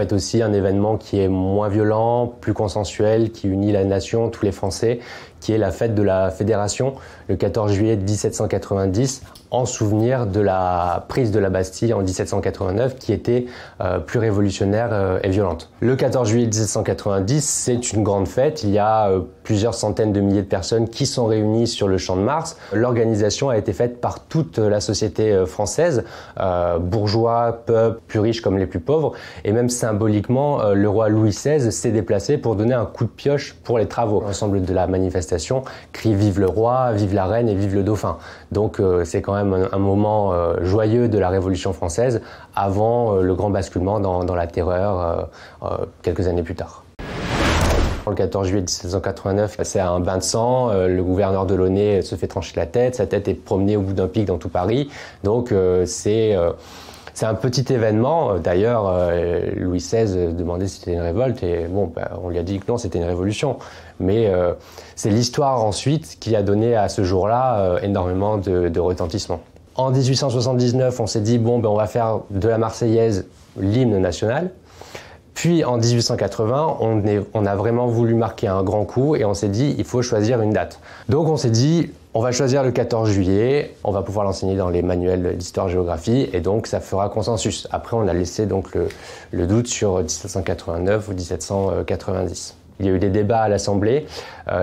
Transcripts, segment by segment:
fait aussi un événement qui est moins violent, plus consensuel, qui unit la nation, tous les Français, qui est la fête de la Fédération, le 14 juillet 1790, en souvenir de la prise de la Bastille en 1789, qui était plus révolutionnaire et violente. Le 14 juillet 1790, c'est une grande fête. Il y a plusieurs centaines de milliers de personnes qui sont réunies sur le Champ de Mars. L'organisation a été faite par toute la société française, bourgeois, peuple, plus riches comme les plus pauvres. Et même symboliquement, le roi Louis XVI s'est déplacé pour donner un coup de pioche pour les travaux. L'ensemble de la manifestation crie « Vive le roi, vive la reine et vive le dauphin ». Donc c'est quand même un moment joyeux de la Révolution française avant le grand basculement dans la terreur quelques années plus tard. Le 14 juillet 1789, c'est un bain de sang, le gouverneur de Launay se fait trancher la tête, sa tête est promenée au bout d'un pic dans tout Paris, donc c'est un petit événement. D'ailleurs, Louis XVI demandait si c'était une révolte et bon, on lui a dit que non, c'était une révolution. Mais c'est l'histoire ensuite qui a donné à ce jour-là énormément de retentissement. En 1879, on s'est dit bon, on va faire de la Marseillaise l'hymne national. Puis en 1880, on a vraiment voulu marquer un grand coup et on s'est dit il faut choisir une date. Donc on s'est dit on va choisir le 14 juillet, on va pouvoir l'enseigner dans les manuels d'histoire-géographie et donc ça fera consensus. Après on a laissé donc le doute sur 1789 ou 1790. Il y a eu des débats à l'Assemblée.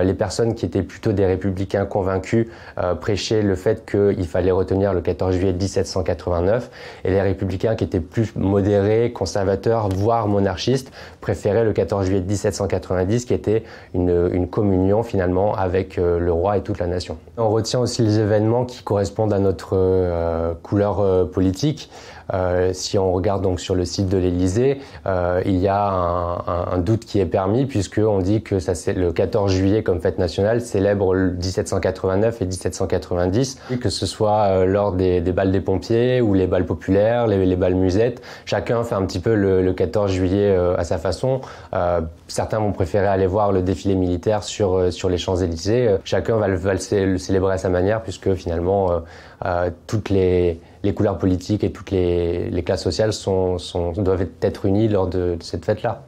Les personnes qui étaient plutôt des républicains convaincus prêchaient le fait qu'il fallait retenir le 14 juillet 1789 et les républicains qui étaient plus modérés, conservateurs, voire monarchistes préféraient le 14 juillet 1790 qui était une communion finalement avec le roi et toute la nation. On retient aussi les événements qui correspondent à notre couleur politique. Si on regarde donc sur le site de l'Élysée, il y a un doute qui est permis puisqu'on dit que le 14 juillet comme fête nationale célèbre 1789 et 1790, que ce soit lors des bals des pompiers ou les bals populaires, les bals musettes. Chacun fait un petit peu le 14 juillet à sa façon. Certains vont préférer aller voir le défilé militaire sur les Champs-Élysées. Chacun va le célébrer à sa manière puisque finalement toutes les couleurs politiques et toutes les classes sociales doivent être unies lors de cette fête-là.